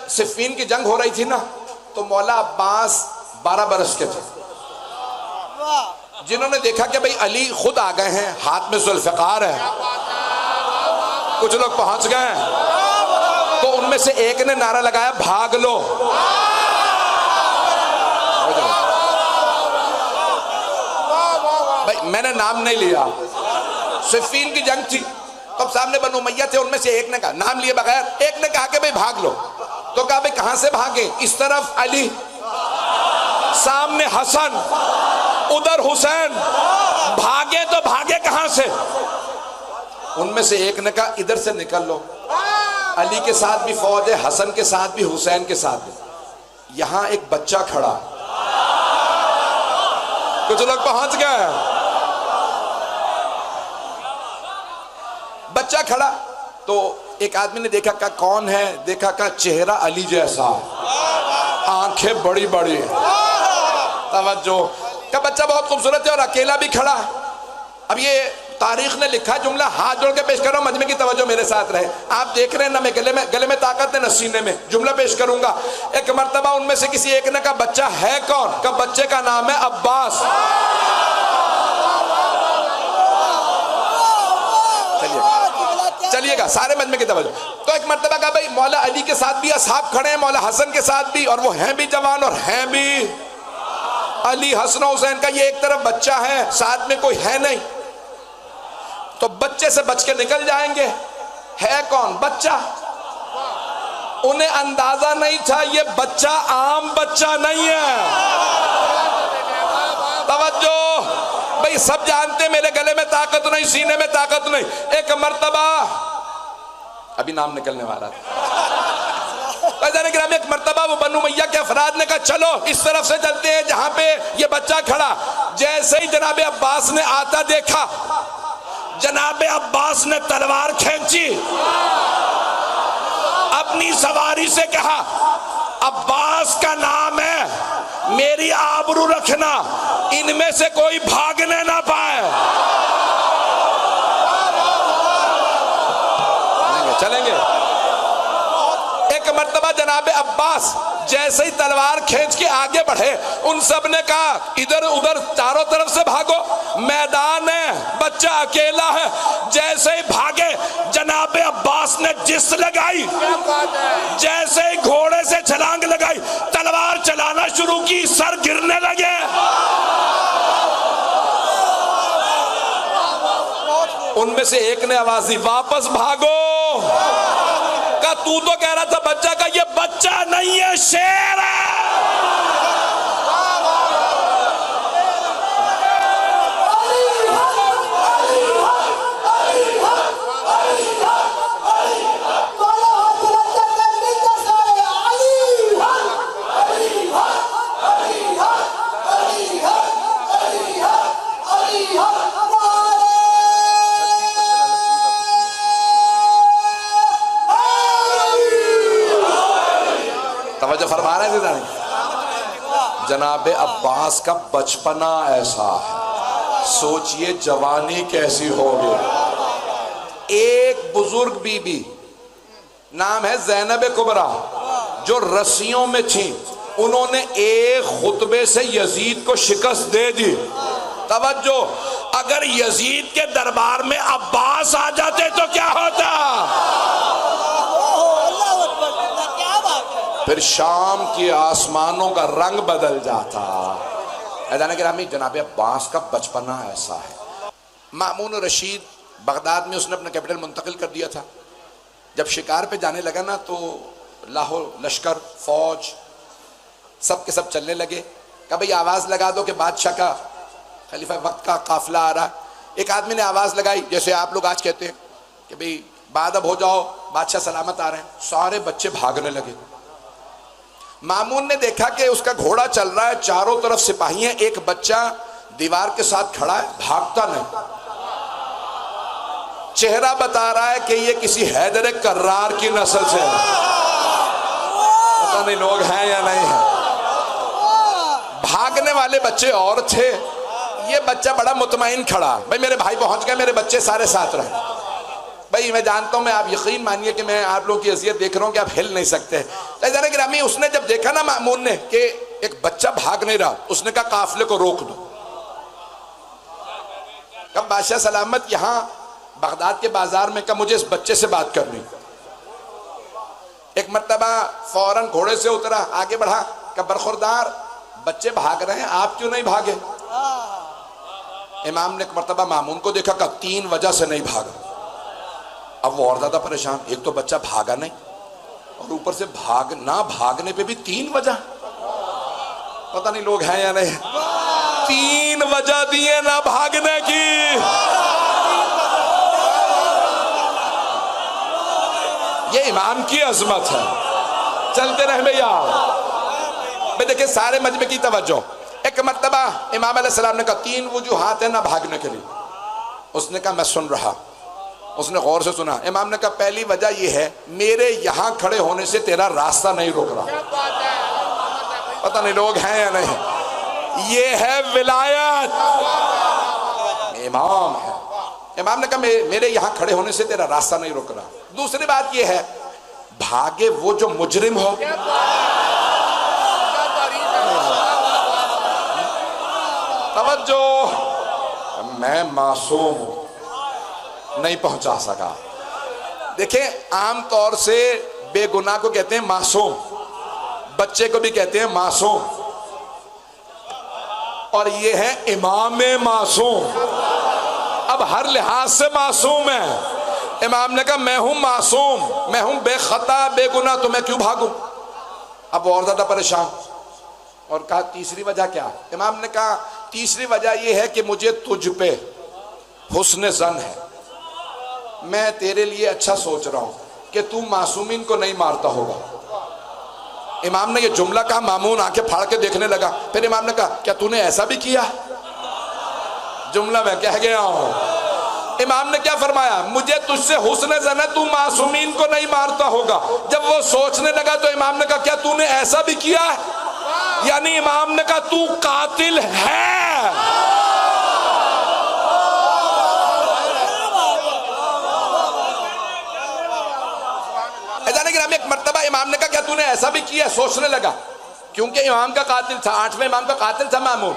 صفین کی جنگ ہو رہی تھی نا تو مولا عباس 12 برس کے تھے. جنہوں نے دیکھا کہ بھئی علی خود آ گئے ہیں, ہاتھ میں ذوالفقار ہے, کچھ لوگ پہنچ گئے ہیں, تو ان میں سے ایک نے نعرہ لگایا بھاگ لو. بھئی میں نے نام نہیں لیا, صفین کی جنگ تھی, تب سامنے بنو امیہ تھے, ان میں سے ایک نے کہا نام لیے بغیر, ایک نے کہا کہ بھئی بھاگ لو. تو کہا بھئی کہاں سے بھاگیں؟ اس طرف علی, سامنے حسن, ادھر حسین, بھاگے تو بھاگے کہاں سے؟ ان میں سے ایک نے کہا ادھر سے نکل لو, علی کے ساتھ بھی فوج ہے, حسن کے ساتھ بھی, حسین کے ساتھ بھی. یہاں ایک بچہ کھڑا, کچھ لوگ پہنچ گئے, بچہ کھڑا. تو ایک آدمی نے دیکھا کہ کون ہے, دیکھا کہ چہرہ علی جیسا, آنکھیں بڑی بڑی, توجہ, کہ بچہ بہت خوبصورت ہے اور اکیلا بھی کھڑا. اب یہ تاریخ نے لکھا جملہ, ہاتھ جوڑ کے پیش کر رہا ہوں, مجمع کی توجہ میرے ساتھ رہے. آپ دیکھ رہے ہیں نا, میں گلے میں طاقت ہے نہ سینے میں, جملہ پیش کروں گا. ایک مرتبہ ان میں سے کسی ایک نے کہا بچہ ہے کون؟ کہ بچے کا نام ہے عباس. چلیے گا سارے مجمع کی توجہ. تو ایک مرتبہ کہا بھئی مولا علی کے ساتھ بھی اصحاب کھڑے ہیں, مولا حسن کے ساتھ بھی, اور وہ ہیں بھی جوان اور ہیں بھی علی, حسن و حسین کا. یہ ایک طرف بچہ ہے, ساتھ میں کوئی ہے نہیں, تو بچے سے بچ کے نکل جائیں گے. ہے کون؟ بچہ. انہیں اندازہ نہیں تھا یہ بچہ عام بچہ نہیں ہے. توجہ بھئی, سب جانتے میرے گلے میں طاقت نہیں, سینے میں طاقت نہیں. ایک مرتبہ, ابھی نام نکلنے والا تھا, ایک مرتبہ وہ بنو امیہ کے افراد نے کہا چلو اس طرف سے چلتے ہیں جہاں پہ یہ بچہ کھڑا. جیسے ہی جناب عباس نے آتا دیکھا, جناب عباس نے تلوار کھینچی, اپنی سواری سے کہا عباس کا نام ہے, میری آبرو رکھنا, ان میں سے کوئی بھاگنے نہ پائے. چلیں گے. ایک مرتبہ جناب عباس جیسے ہی تلوار کھینچ کے آگے بڑھے, ان سب نے کہا ادھر ادھر چاروں طرف سے بھاگو, میدان ہے, بچہ اکیلا ہے. جیسے ہی بھاگے, جناب عباس نے جس لگائی, جیسے ہی گھوڑے سے چھلانگ لگائی, تلوار چلانا شروع کی, سر گرنے لگے. ان میں سے ایک نے آواز دی واپس بھاگو. کہا تو کہہ رہا تھا بچہ کا, یہ بچہ نہیں ہے, شیر ہے. توجہ فرما رہے تھے. جناب عباس کا بچپنا ایسا ہے, سوچئے جوانی کیسی ہوگی. ایک بزرگ بی بی نام ہے زینب کبریٰ, جو رسیوں میں تھیں, انہوں نے ایک خطبے سے یزید کو شکست دے دی. توجہ, اگر یزید کے دربار میں عباس آ جاتے تو کیا ہوتا؟ پھر شام کی آسمانوں کا رنگ بدل جاتا. ایدانا گرامی, جناب عباس کا بچپنا ایسا ہے. مامون رشید بغداد میں اس نے اپنا کیپٹل منتقل کر دیا تھا. جب شکار پہ جانے لگا نا تو لاہور لشکر, فوج سب کے سب چلنے لگے. کہ بھئی آواز لگا دو کہ بادشاہ کا, خلیفہ وقت کا قافلہ آ رہا. ایک آدمی نے آواز لگائی جیسے آپ لوگ آج کہتے ہیں کہ بھئی بادب ہو جاؤ, بادشاہ سلامت آ رہے ہیں. سارے بچے بھاگنے لگے. مامون نے دیکھا کہ اس کا گھوڑا چل رہا ہے, چاروں طرف سپاہی ہیں, ایک بچہ دیوار کے ساتھ کھڑا ہے, بھاگتا نہیں. چہرہ بتا رہا ہے کہ یہ کسی حیدر کرار کی نسل سے ہے. پتہ نہیں لوگ ہیں یا نہیں ہیں. بھاگنے والے بچے اور تھے, یہ بچہ بڑا مطمئن کھڑا, بھئی میرے بھائی پہنچ گئے, میرے بچے سارے ساتھ رہے. بھائی میں جانتا ہوں، میں آپ یقین مانیے کہ میں آپ لوگوں کی اذیت دیکھ رہا ہوں کہ آپ ہل نہیں سکتے. عزیزان گرامی، اس نے جب دیکھا نا مأمون نے کہ ایک بچہ بھاگ نہیں رہا، اس نے کہا قافلے کو روک دو. کہا بادشاہ سلامت یہاں بغداد کے بازار میں، کہا مجھے اس بچے سے بات کرنی. ایک مرتبہ فوراً گھوڑے سے اترا، آگے بڑھا، کہا برخوردار بچے بھاگ رہے ہیں، آپ کیوں نہیں بھاگے؟ امام نے ایک مرتبہ مامون کو دیکھا، کہا 3 وجہ سے نہیں بھاگا. اب وہ اور زیادہ پریشان، ایک تو بچہ بھاگا نہیں اور اوپر سے بھاگنے پہ بھی 3 وجہ. پتہ نہیں لوگ ہیں یا نہیں، 3 وجہ دیے نہ بھاگنے کی. یہ امام کی عظمت ہے. چلتے رہے بھیا. دیکھیں سارے مجمع کی توجہ. ایک مرتبہ امام علیہ السلام نے کہا 3 وجوہات ہیں نہ بھاگنے کے لیے. اس نے کہا میں سن رہا. اس نے غور سے سنا. امام نے کہا پہلی وجہ یہ ہے میرے یہاں کھڑے ہونے سے تیرا راستہ نہیں روک رہا. پتہ نہیں لوگ ہیں یا نہیں. یہ ہے ولایت. امام ہے. امام نے کہا میرے یہاں کھڑے ہونے سے تیرا راستہ نہیں روک رہا. دوسری بات یہ ہے بھاگے وہ جو مجرم ہو. توجہ، میں معصوم ہوں، نہیں پہنچا سکا. دیکھیں عام طور سے بے گناہ کو کہتے ہیں معصوم، بچے کو بھی کہتے ہیں معصوم، اور یہ ہے امام معصوم. اب ہر لحاظ سے معصوم ہے. امام نے کہا میں ہوں معصوم، میں ہوں بے خطا بے گناہ، تو میں کیوں بھاگوں؟ اب اور زیادہ پریشان اور کہا تیسری وجہ کیا؟ امام نے کہا تیسری وجہ یہ ہے کہ مجھے تجھ پہ حسن ظن ہے. میں تیرے لیے اچھا سوچ رہا ہوں کہ تو معصومین کو نہیں مارتا ہوگا. امام نے یہ جملہ کہا، مامون آنکھیں پھاڑ کے دیکھنے لگا. پھر امام نے کہا کیا تو نے ایسا بھی کیا؟ جملہ میں کہہ گیا ہوں. امام نے کیا فرمایا؟ مجھے تجھ سے حسن ظن ہے تو معصومین کو نہیں مارتا ہوگا. جب وہ سوچنے لگا تو امام نے کہا کیا تو نے ایسا بھی کیا ہے؟ یعنی امام نے کہا تو قاتل ہے. ایک مرتبہ امام نے کہا کیا تو نے ایسا بھی کیا؟ سوچنے لگا کیونکہ امام کا قاتل تھا، 8ویں امام کا قاتل تھا مامون.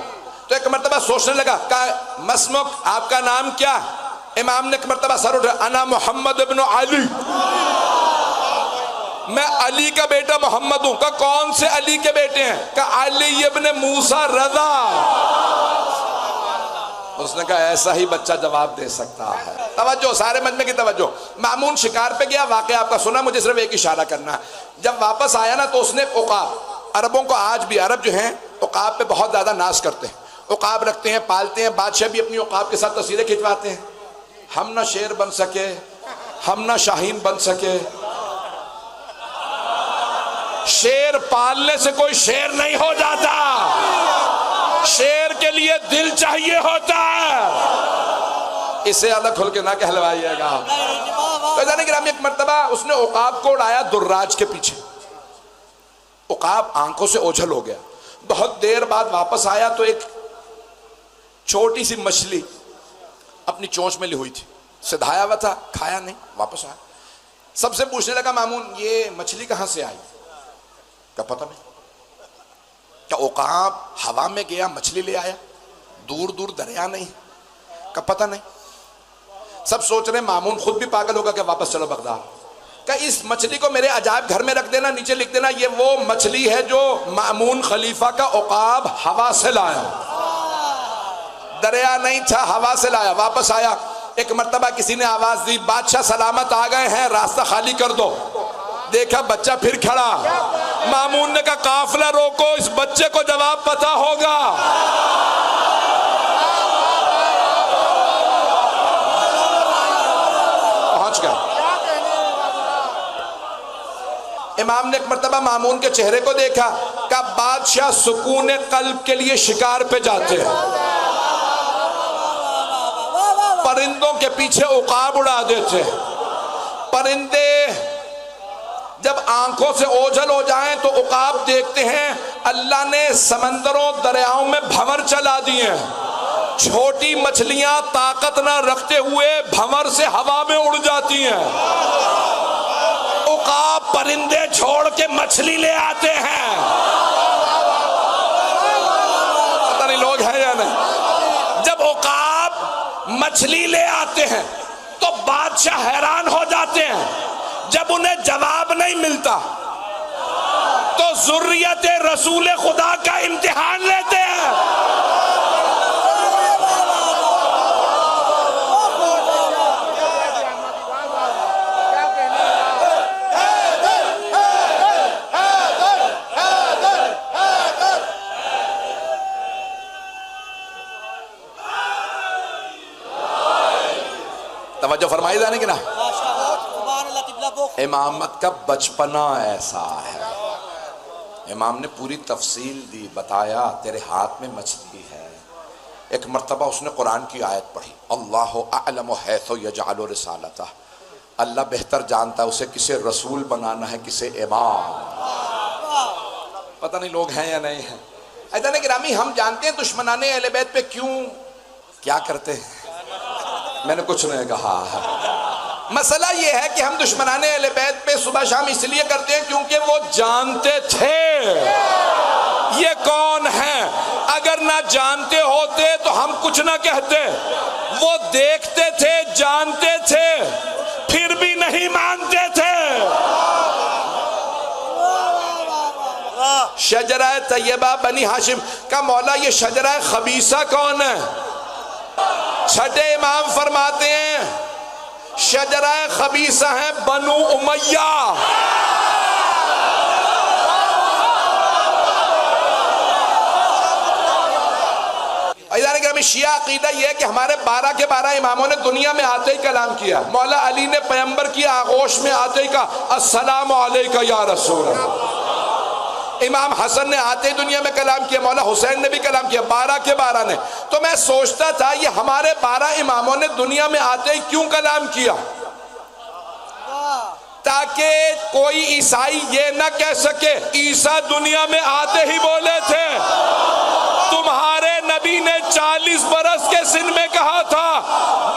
تو ایک مرتبہ سوچنے لگا. کہا مسمک آپ کا نام کیا؟ امام نے ایک مرتبہ سر اٹھا، انا محمد ابن علی، میں علی کا بیٹا محمد ہوں. کہا کون سے علی کے بیٹے ہیں؟ کہا علی ابن موسیٰ رضا. اس نے کہا ایسا ہی بچہ جواب دے سکتا ہے. توجہ، سارے مجمع کی توجہ. مامون شکار پہ گیا، واقعہ آپ کا سنا، مجھے صرف ایک اشارہ کرنا. جب واپس آیا نا تو اس نے عقاب، عربوں کو آج بھی، عرب جو ہیں عقاب پہ بہت زیادہ ناز کرتے ہیں، عقاب رکھتے ہیں، پالتے ہیں. بادشاہ بھی اپنی عقاب کے ساتھ تصویریں کھنچواتے ہیں. ہم نہ شیر بن سکے، ہم نہ شاہین بن سکے. شیر پالنے سے کوئی شیر نہیں ہو جاتا، شیر کے لیے دل چاہیے ہوتا ہے. اسے زیادہ کھل کے نہ کہلوائیے گا. تو جانے گرامی ایک مرتبہ اس نے عقاب کو اڑایا دراج کے پیچھے. عقاب آنکھوں سے اوجھل ہو گیا. بہت دیر بعد واپس آیا تو ایک چھوٹی سی مچھلی اپنی چونچ میں لی ہوئی تھی، سدھایا ہوا تھا، کھایا نہیں. واپس آیا، سب سے پوچھنے لگا مامون یہ مچھلی کہاں سے آئی؟ کیا پتہ نہیں. کیا عقاب ہوا میں گیا مچھلی لے آیا؟ دور دور دریا نہیں. کیا پتہ نہیں. سب سوچ رہے مامون خود بھی پاگل ہوگا کہ واپس چلو بغداد. کہ اس مچھلی کو میرے عجائب گھر میں رکھ دینا، نیچے لکھ دینا یہ وہ مچھلی ہے جو مامون خلیفہ کا عقاب ہوا سے لایا. دریا نہیں تھا، ہوا سے لایا. واپس آیا، ایک مرتبہ کسی نے آواز دی بادشاہ سلامت آ گئے ہیں، راستہ خالی کر دو. دیکھا بچہ پھر کھڑا. مامون نے کہا قافلہ روکو، اس بچے کو جواب پتہ ہوگا. پہنچ گئے. امام نے ایک مرتبہ مامون کے چہرے کو دیکھا. کہا بادشاہ سکون قلب کے لیے شکار پہ جاتے ہیں، پرندوں کے پیچھے عقاب اڑا دیتے. پرندے جب آنکھوں سے اوجھل ہو جائیں تو عقاب دیکھتے ہیں اللہ نے سمندروں دریاؤں میں بھنور چلا دیے ہیں. چھوٹی مچھلیاں طاقت نہ رکھتے ہوئے بھنور سے ہوا میں اڑ جاتی ہیں، عقاب پرندے چھوڑ کے مچھلی لے آتے ہیں، پتہ نہیں لوگ ہیں یا نہیں۔ جب عقاب مچھلی لے آتے ہیں تو بادشاہ حیران ہو جاتے ہیں، جب انہیں جواب نہیں ملتا تو ذریت رسول خدا کا امتحان لیتے ہیں۔ توجہ فرمائی جانے کی نا۔ امامت کا بچپنا ایسا ہے، امام نے پوری تفصیل دی، بتایا تیرے ہاتھ میں مچھلی ہے۔ ایک مرتبہ اس نے قرآن کی آیت پڑھی، اللہ اعلم حیث یجعل رسالتہ، اللہ بہتر جانتا ہے اسے کسے رسول بنانا ہے کسے امام۔ پتہ نہیں لوگ ہیں یا نہیں ہیں۔ عزیزان گرامی، ہم جانتے ہیں دشمنان اہل بیت پہ کیوں کیا کرتے ہیں، میں نے کچھ نہیں کہا۔ مسئلہ یہ ہے کہ ہم دشمنان اہل بیت پہ صبح شام اس لیے کرتے ہیں کیونکہ وہ جانتے تھے یہ کون ہیں۔ اگر نہ جانتے ہوتے تو ہم کچھ نہ کہتے، وہ دیکھتے تھے، جانتے تھے، پھر بھی نہیں مانتے تھے۔ شجرہ طیبہ بنی ہاشم کا مولا، یہ شجرہ خبیثہ کون ہے؟ چھٹے امام فرماتے ہیں شجرہ خبیثہ ہیں بنو امیہ۔ شیعہ عقیدہ یہ ہے کہ ہمارے 12 کے 12 اماموں نے دنیا میں آتے ہی کلام کیا۔ مولا علی نے پیغمبر کی آغوش میں آتے ہی کہا السلام علیکہ یا رسول اللہ۔ امام حسن نے آتے ہی دنیا میں کلام کیا، مولا حسین نے بھی کلام کیا، 12 کے 12 نے۔ تو میں سوچتا تھا یہ ہمارے 12 اماموں نے دنیا میں آتے ہی کیوں کلام کیا؟ تاکہ کوئی عیسائی یہ نہ کہہ سکے عیسیٰ دنیا میں آتے ہی بولے تھے۔ تمہارے نبی نے 40 برس کے سن میں کہا تھا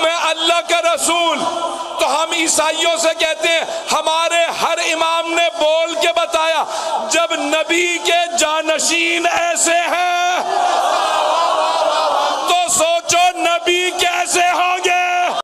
میں اللہ کا رسول، تو ہم عیسائیوں سے کہتے ہیں ہمارے ہر امام نے بول کے بتایا جب نبی کے جانشین ایسے ہیں تو سوچو نبی کیسے ہوں گے۔